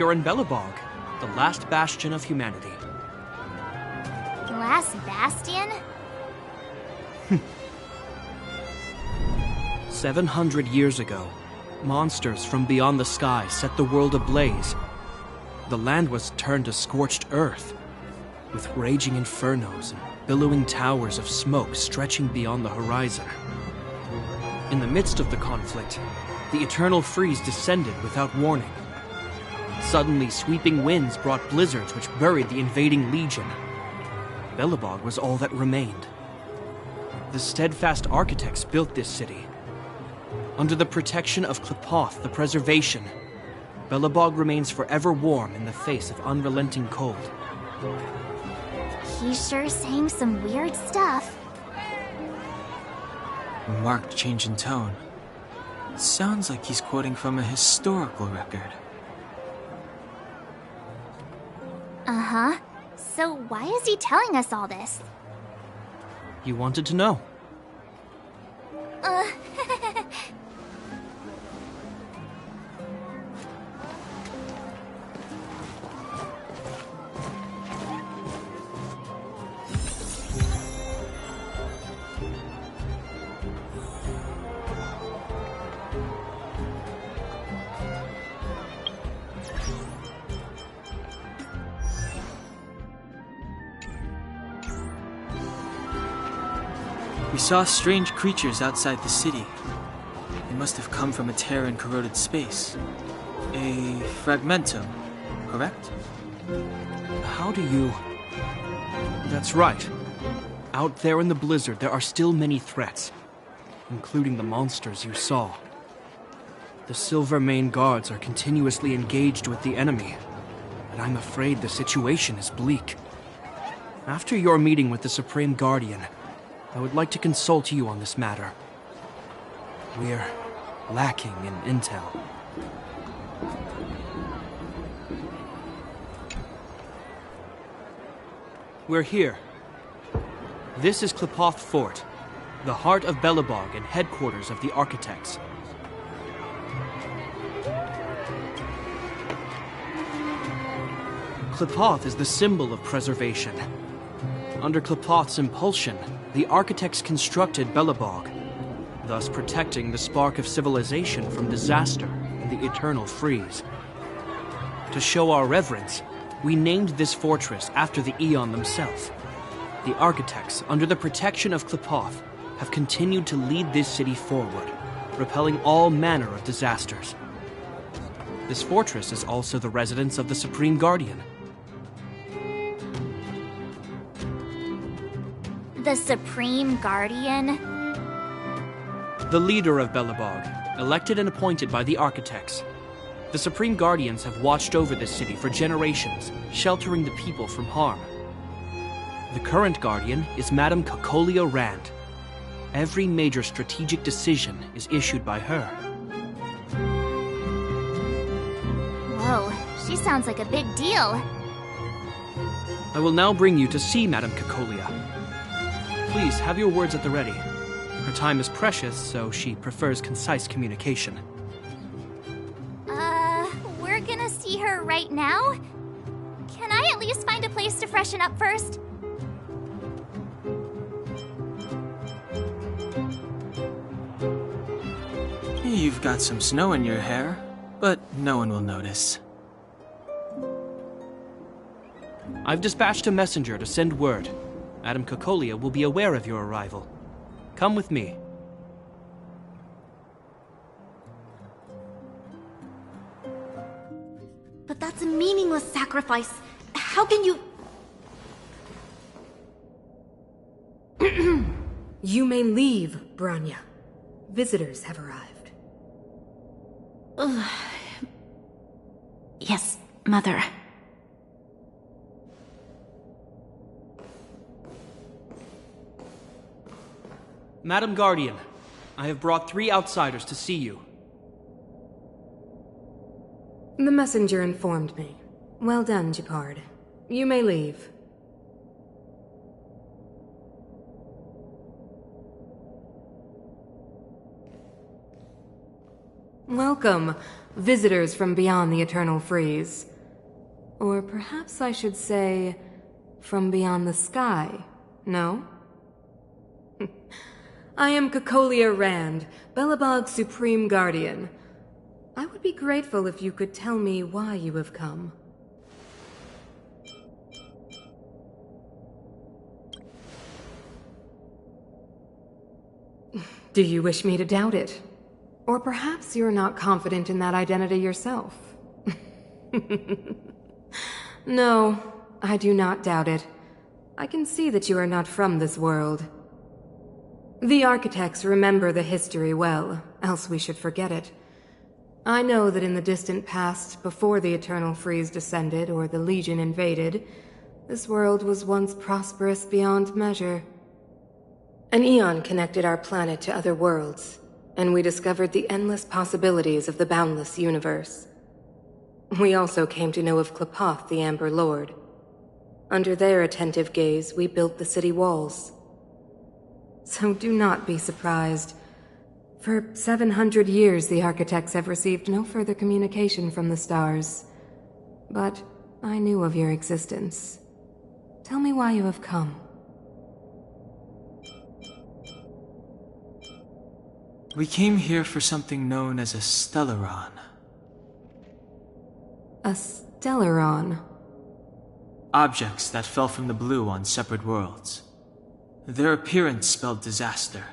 You're in Belobog, the last bastion of humanity. Last bastion? 700 years ago, monsters from beyond the sky set the world ablaze. The land was turned to scorched earth, with raging infernos and billowing towers of smoke stretching beyond the horizon. In the midst of the conflict, the eternal freeze descended without warning. Suddenly, sweeping winds brought blizzards which buried the invading legion. Belobog was all that remained. The steadfast architects built this city. Under the protection of Klepoth, the Preservation, Belobog remains forever warm in the face of unrelenting cold. He's sure saying some weird stuff. A marked change in tone. Sounds like he's quoting from a historical record. Uh-huh. So why is he telling us all this? You wanted to know. We saw strange creatures outside the city. They must have come from a tear in corroded space. A fragmentum, correct? How do you... That's right. Out there in the blizzard, there are still many threats, including the monsters you saw. The Silvermane guards are continuously engaged with the enemy, and I'm afraid the situation is bleak. After your meeting with the Supreme Guardian, I would like to consult you on this matter. We're lacking in intel. We're here. This is Klepoth Fort, the heart of Belobog and headquarters of the architects. Klepoth is the symbol of preservation. Under Klepoth's impulsion, the architects constructed Belobog, thus protecting the spark of civilization from disaster and the eternal freeze. To show our reverence, we named this fortress after the Aeon themselves. The architects, under the protection of Klepoth, have continued to lead this city forward, repelling all manner of disasters. This fortress is also the residence of the Supreme Guardian. The Supreme Guardian? The leader of Belobog, elected and appointed by the architects. The Supreme Guardians have watched over this city for generations, sheltering the people from harm. The current Guardian is Madame Cocolia Rand. Every major strategic decision is issued by her. Whoa, she sounds like a big deal. I will now bring you to see Madame Cocolia. Please, have your words at the ready. Her time is precious, so she prefers concise communication. We're gonna see her right now? Can I at least find a place to freshen up first? You've got some snow in your hair, but no one will notice. I've dispatched a messenger to send word. Madame Cocolia will be aware of your arrival. Come with me. But that's a meaningless sacrifice. How can you... You may leave, Branya. Visitors have arrived. Yes, Mother. Madam Guardian, I have brought 3 outsiders to see you. The messenger informed me. Well done, Gepard. You may leave. Welcome, visitors from beyond the Eternal Freeze. Or perhaps I should say, from beyond the sky, no? I am Cocolia Rand, Belobog's Supreme Guardian. I would be grateful if you could tell me why you have come. Do you wish me to doubt it? Or perhaps you're not confident in that identity yourself? No, I do not doubt it. I can see that you are not from this world. The architects remember the history well, else we should forget it. I know that in the distant past, before the Eternal Freeze descended or the Legion invaded, this world was once prosperous beyond measure. An eon connected our planet to other worlds, and we discovered the endless possibilities of the boundless universe. We also came to know of Klapoth, the Amber Lord. Under their attentive gaze, we built the city walls. So do not be surprised. For 700 years, the architects have received no further communication from the stars. But I knew of your existence. Tell me why you have come. We came here for something known as a Stellaron. A Stellaron? Objects that fell from the blue on separate worlds. Their appearance spelled disaster.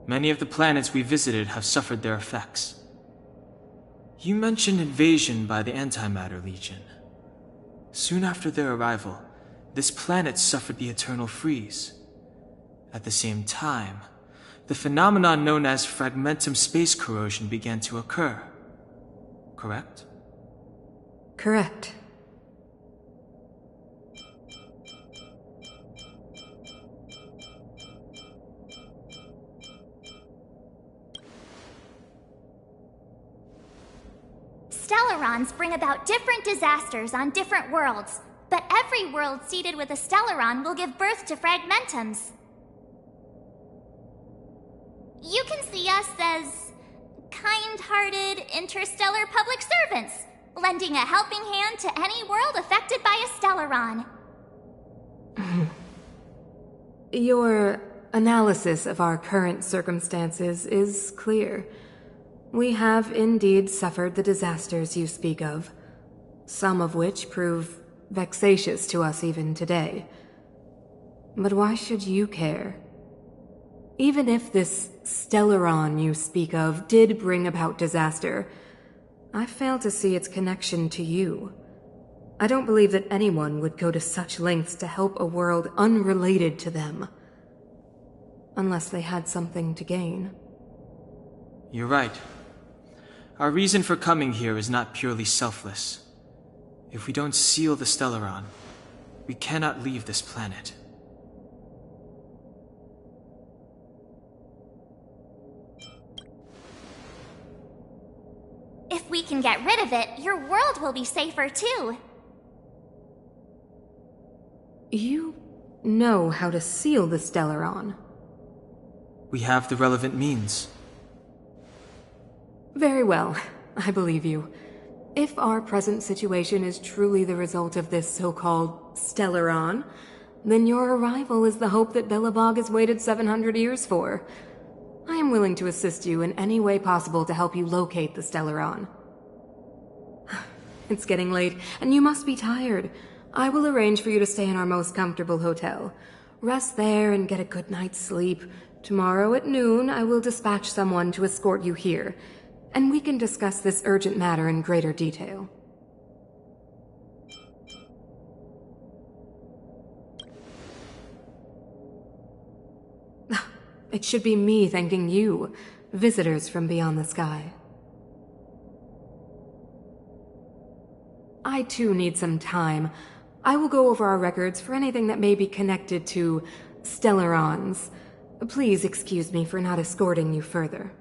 Many of the planets we visited have suffered their effects. You mentioned invasion by the Antimatter Legion. Soon after their arrival, this planet suffered the Eternal Freeze. At the same time, the phenomenon known as fragmentum space corrosion began to occur. Correct? Correct. Stellarons bring about different disasters on different worlds, but every world seeded with a Stellaron will give birth to fragmentums. You can see us as kind-hearted interstellar public servants, lending a helping hand to any world affected by a Stellaron. Your analysis of our current circumstances is clear. We have indeed suffered the disasters you speak of, some of which prove vexatious to us even today. But why should you care? Even if this Stellaron you speak of did bring about disaster, I fail to see its connection to you. I don't believe that anyone would go to such lengths to help a world unrelated to them. Unless they had something to gain. You're right. Our reason for coming here is not purely selfless. If we don't seal the Stellaron, we cannot leave this planet. If we can get rid of it, your world will be safer too. You know how to seal the Stellaron. We have the relevant means. Very well, I believe you. If our present situation is truly the result of this so-called Stellaron, then your arrival is the hope that Belobog has waited 700 years for. I am willing to assist you in any way possible to help you locate the Stellaron. It's getting late, and you must be tired. I will arrange for you to stay in our most comfortable hotel. Rest there and get a good night's sleep. Tomorrow at noon, I will dispatch someone to escort you here, and we can discuss this urgent matter in greater detail. It should be me thanking you, visitors from beyond the sky. I too need some time. I will go over our records for anything that may be connected to Stellarons. Please excuse me for not escorting you further.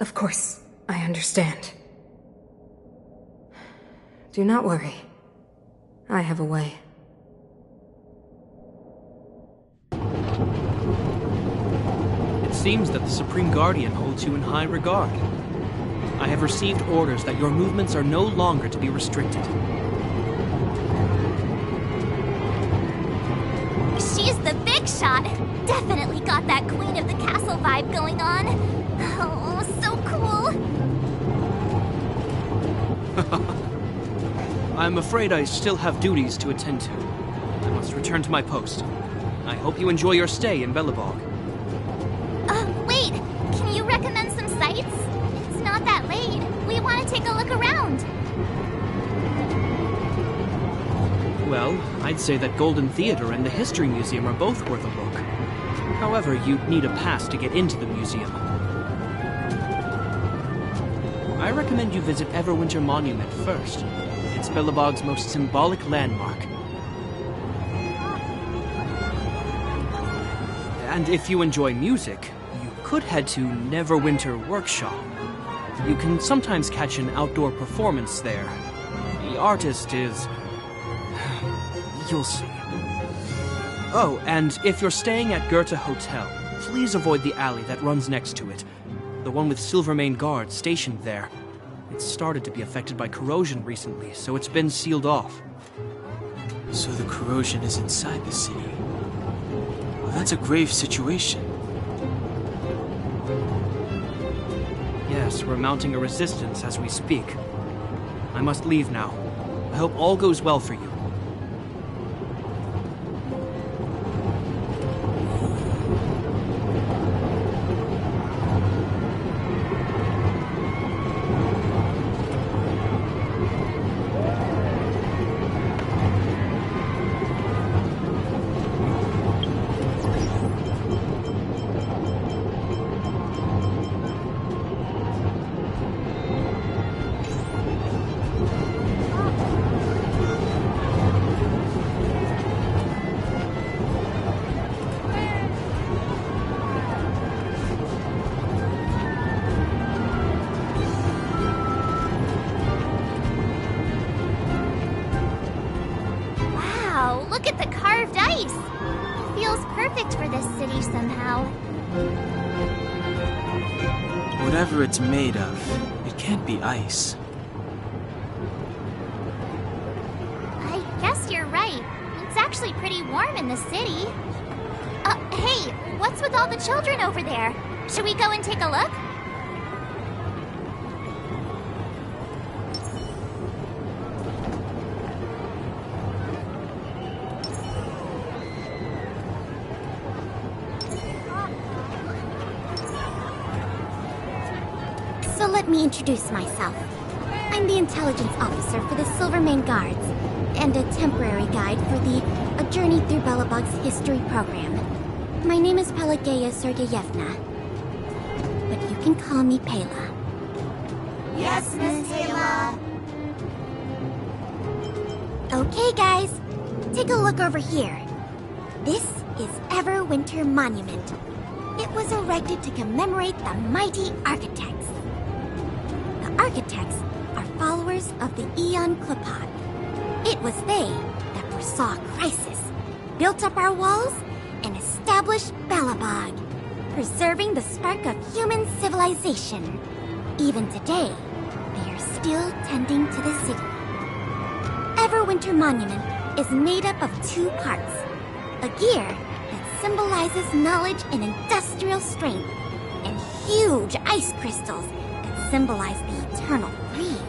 Of course, I understand. Do not worry. I have a way. It seems that the Supreme Guardian holds you in high regard. I have received orders that your movements are no longer to be restricted. She's the big shot. Definitely got that Queen of the Castle vibe going on. Oh, so cool. I'm afraid I still have duties to attend to. I must return to my post. I hope you enjoy your stay in Belobog. Wait. Can you recommend some sites? It's not that late. We want to take a look around. Well, I'd say that Golden Theater and the History Museum are both worth a look. However, you'd need a pass to get into the museum. I recommend you visit Everwinter Monument first. It's Belobog's most symbolic landmark. And if you enjoy music, you could head to Neverwinter Workshop. You can sometimes catch an outdoor performance there. The artist is... you'll see. Oh, and if you're staying at Goethe Hotel, please avoid the alley that runs next to it. The one with Silvermane guards stationed there. It's started to be affected by corrosion recently, so it's been sealed off. So the corrosion is inside the city. Well, that's a grave situation. Yes, we're mounting a resistance as we speak. I must leave now. I hope all goes well for you. Wow, look at the carved ice. It feels perfect for this city somehow. Whatever it's made of, it can't be ice. I guess you're right. It's actually pretty warm in the city. Hey, what's with all the children over there? Should we go and take a look? So let me introduce myself. I'm the intelligence officer for the Silvermane Guards, and a temporary guide for the A Journey Through Belobog's History program. My name is Pelageya Sergeyevna, but you can call me Pela. Yes, Miss Taylor. Okay, guys, take a look over here. This is Everwinter Monument. It was erected to commemorate the mighty architects. The architects are followers of the Aeon Klapat. It was they that foresaw crisis, built up our walls, and established Belobog, preserving the spark of human civilization. Even today, they are still tending to the city. Everwinter Monument is made up of two parts. A gear that symbolizes knowledge and industrial strength, and huge ice crystals that symbolize the eternal breeze.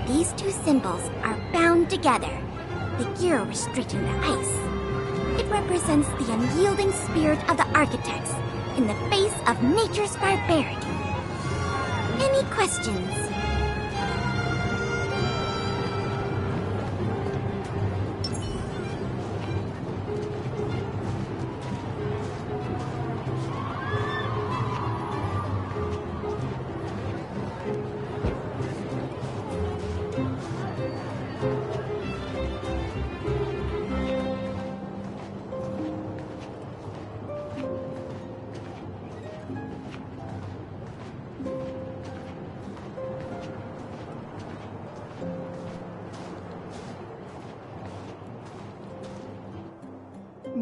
These two symbols are bound together, the gear restricting the ice. It represents the unyielding spirit of the architects in the face of nature's barbarity. Any questions?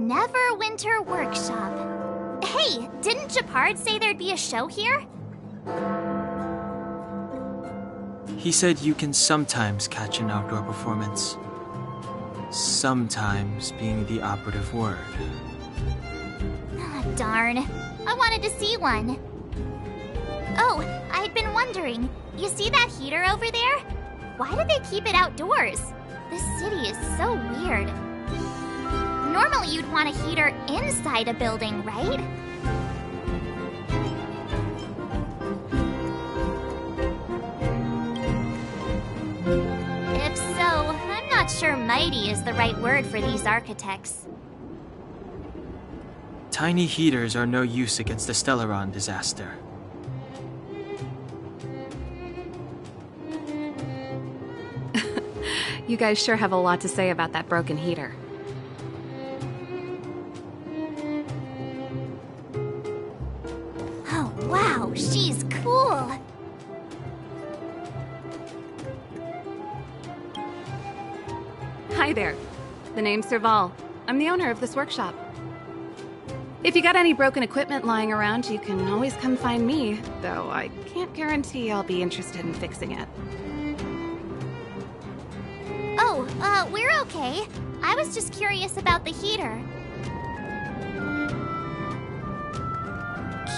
Neverwinter Workshop. Hey, didn't Japard say there'd be a show here? He said you can sometimes catch an outdoor performance. Sometimes being the operative word. Ah, darn. I wanted to see one. Oh, I'd been wondering. You see that heater over there? Why do they keep it outdoors? This city is so weird. Normally you'd want a heater inside a building, right? If so, I'm not sure mighty is the right word for these architects. Tiny heaters are no use against the Stellaron disaster. You guys sure have a lot to say about that broken heater. Oh, wow, she's cool. Hi there. The name's Serval. I'm the owner of this workshop. If you got any broken equipment lying around, you can always come find me, though I can't guarantee I'll be interested in fixing it. Oh, we're okay. I was just curious about the heater.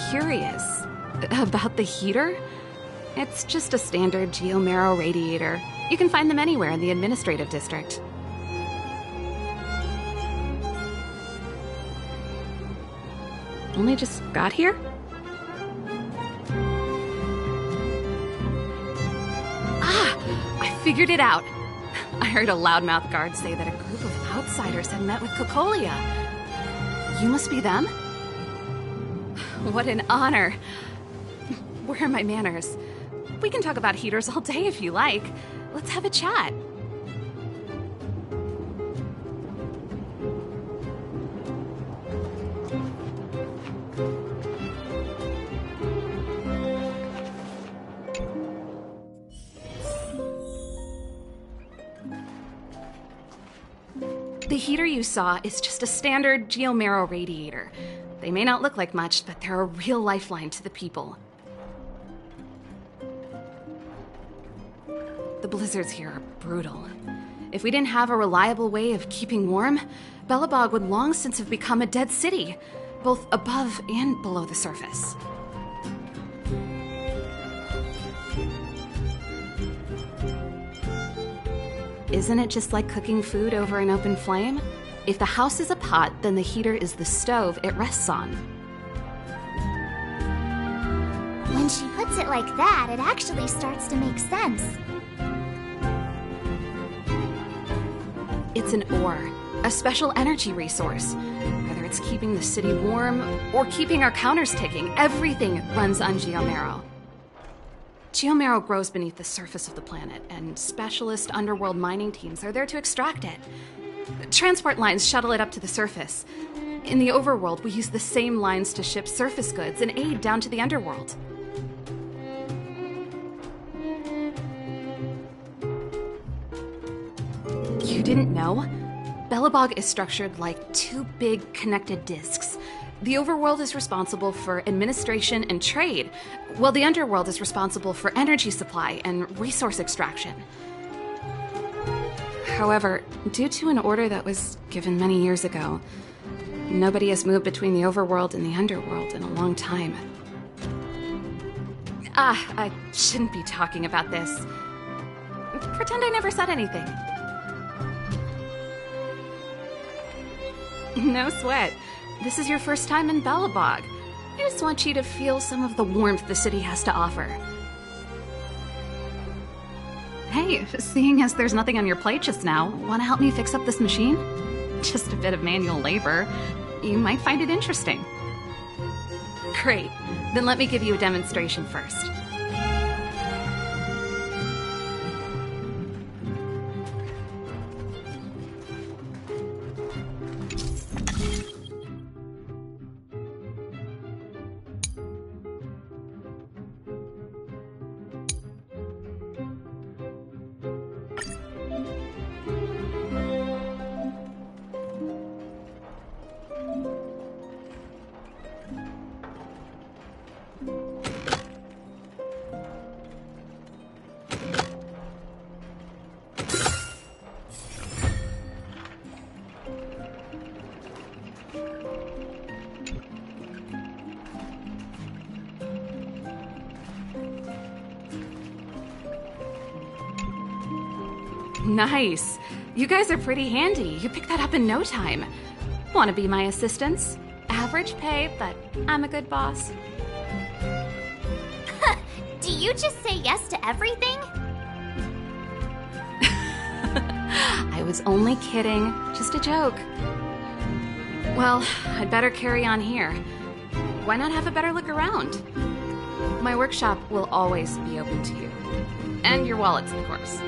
Curious? About the heater? It's just a standard geomarrow radiator. You can find them anywhere in the administrative district. Only just got here? Ah! I figured it out! I heard a loudmouth guard say that a group of outsiders had met with Cocolia. You must be them? What an honor. Where are my manners? We can talk about heaters all day if you like. Let's have a chat. The heater you saw is just a standard geomarrow radiator. They may not look like much, but they're a real lifeline to the people. The blizzards here are brutal. If we didn't have a reliable way of keeping warm, Belobog would long since have become a dead city, both above and below the surface. Isn't it just like cooking food over an open flame? If the house is a pot, then the heater is the stove it rests on. When she puts it like that, it actually starts to make sense. It's an ore, a special energy resource. Whether it's keeping the city warm or keeping our counters ticking, everything runs on geomarrow. Geomarrow grows beneath the surface of the planet, and specialist underworld mining teams are there to extract it. Transport lines shuttle it up to the surface. In the overworld, we use the same lines to ship surface goods and aid down to the underworld. You didn't know? Belobog is structured like two big connected disks. The overworld is responsible for administration and trade, while the underworld is responsible for energy supply and resource extraction. However, due to an order that was given many years ago, nobody has moved between the overworld and the underworld in a long time. I shouldn't be talking about this. Pretend I never said anything. No sweat. This is your first time in Belobog. I just want you to feel some of the warmth the city has to offer. Hey, seeing as there's nothing on your plate just now, want to help me fix up this machine? Just a bit of manual labor. You might find it interesting. Great. Then let me give you a demonstration first. Nice. You guys are pretty handy. You picked that up in no time. Want to be my assistants? Average pay, but I'm a good boss. Do you just say yes to everything? I was only kidding. Just a joke. Well, I'd better carry on here. Why not have a better look around? My workshop will always be open to you. And your wallets, of course.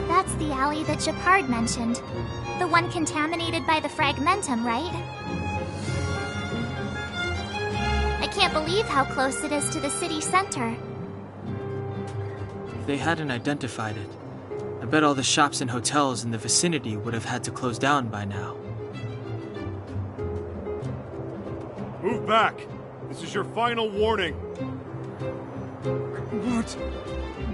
That's the alley that Shepard mentioned. The one contaminated by the fragmentum, right? I can't believe how close it is to the city center. If they hadn't identified it, I bet all the shops and hotels in the vicinity would have had to close down by now. Move back! This is your final warning. What?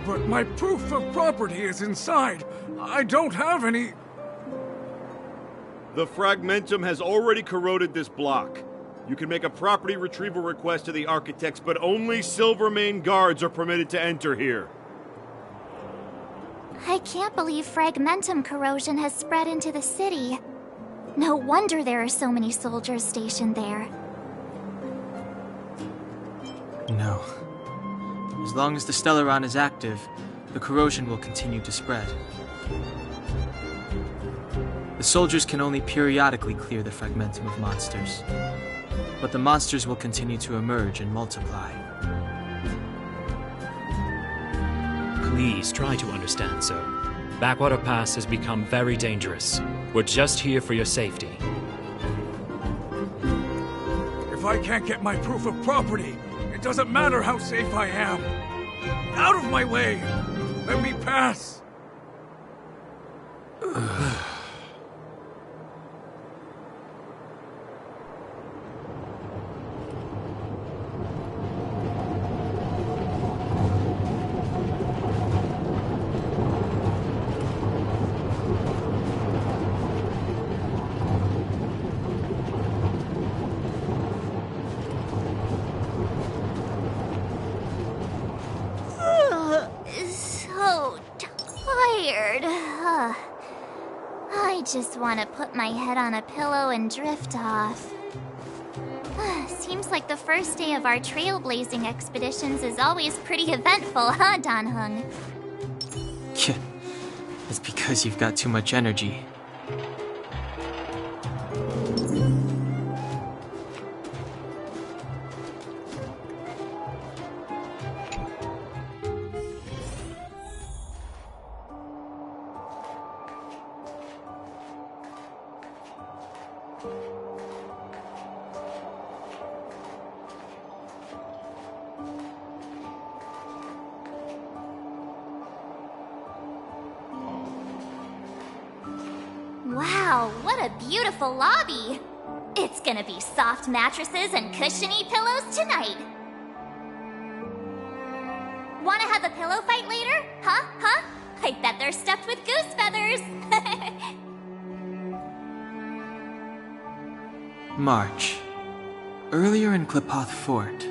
But my proof of property is inside. I don't have any... The fragmentum has already corroded this block. You can make a property retrieval request to the architects, but only Silvermane guards are permitted to enter here. I can't believe fragmentum corrosion has spread into the city. No wonder there are so many soldiers stationed there. No. As long as the Stellaron is active, the corrosion will continue to spread. The soldiers can only periodically clear the fragmentum of monsters, but the monsters will continue to emerge and multiply. Please try to understand, sir. Backwater Pass has become very dangerous. We're just here for your safety. If I can't get my proof of property, it doesn't matter how safe I am. Out of my way! Let me pass! So tired. I just want to put my head on a pillow and drift off. Seems like the first day of our trailblazing expeditions is always pretty eventful, huh, Dan Hung? It's because you've got too much energy. Wow, what a beautiful lobby! It's gonna be soft mattresses and cushiony pillows tonight. Wanna have a pillow fight later? Huh? Huh? I bet they're stuffed with goose feathers! March. Earlier in Klipoth Fort.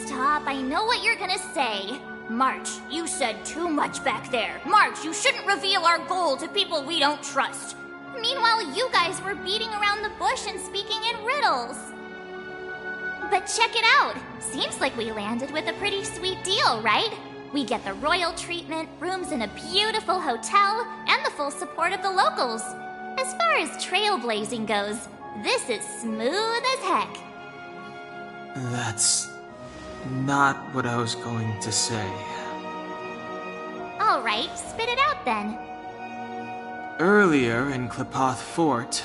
Stop, I know what you're gonna say. March, you said too much back there. March, you shouldn't reveal our goal to people we don't trust. Meanwhile, you guys were beating around the bush and speaking in riddles. But check it out. Seems like we landed with a pretty sweet deal, right? We get the royal treatment, rooms in a beautiful hotel, and the full support of the locals. As far as trailblazing goes, this is smooth as heck. That's not what I was going to say. Alright, spit it out then. Earlier in Klepoth Fort,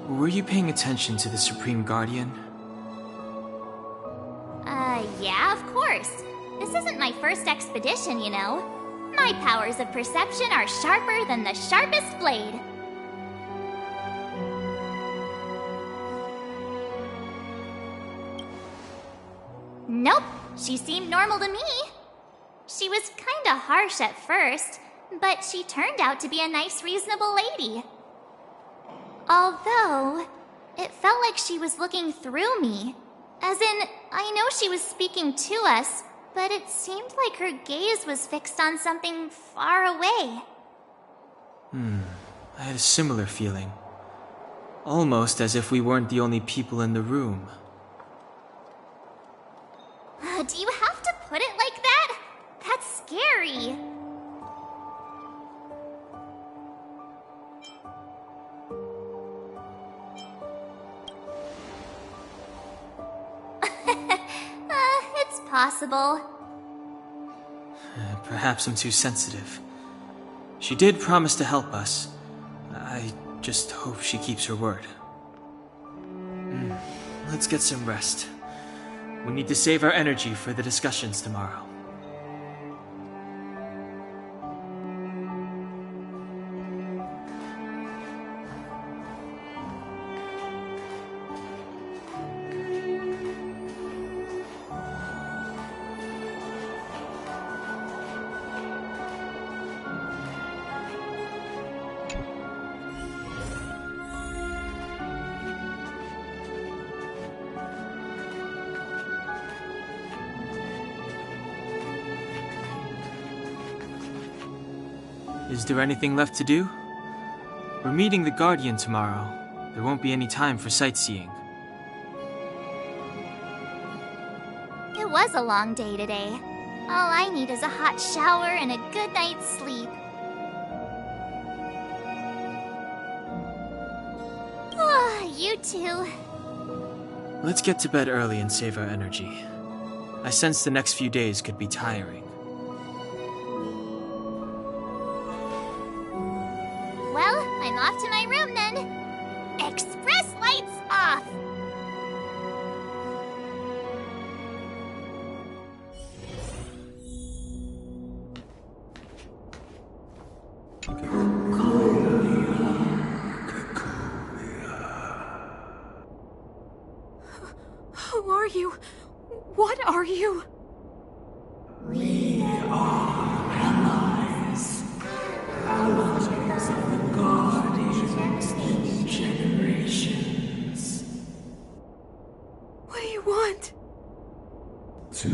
were you paying attention to the Supreme Guardian? Yeah, of course. This isn't my first expedition, you know. My powers of perception are sharper than the sharpest blade. Nope, she seemed normal to me. She was kinda harsh at first, but she turned out to be a nice, reasonable lady. Although, it felt like she was looking through me. As in, I know she was speaking to us, but it seemed like her gaze was fixed on something far away. I had a similar feeling. Almost as if we weren't the only people in the room. Do you have to put it like that? That's scary. It's possible. Perhaps I'm too sensitive. She did promise to help us. I just hope she keeps her word. Let's get some rest. We need to save our energy for the discussions tomorrow. Is there anything left to do? We're meeting the Guardian tomorrow. There won't be any time for sightseeing. It was a long day today. All I need is a hot shower and a good night's sleep. You too. Let's get to bed early and save our energy. I sense the next few days could be tiring. Well, I'm off to my room then. Express lights off! Who are you? What are you? We are allies. Allies of the Guardians in generations. What do you want? To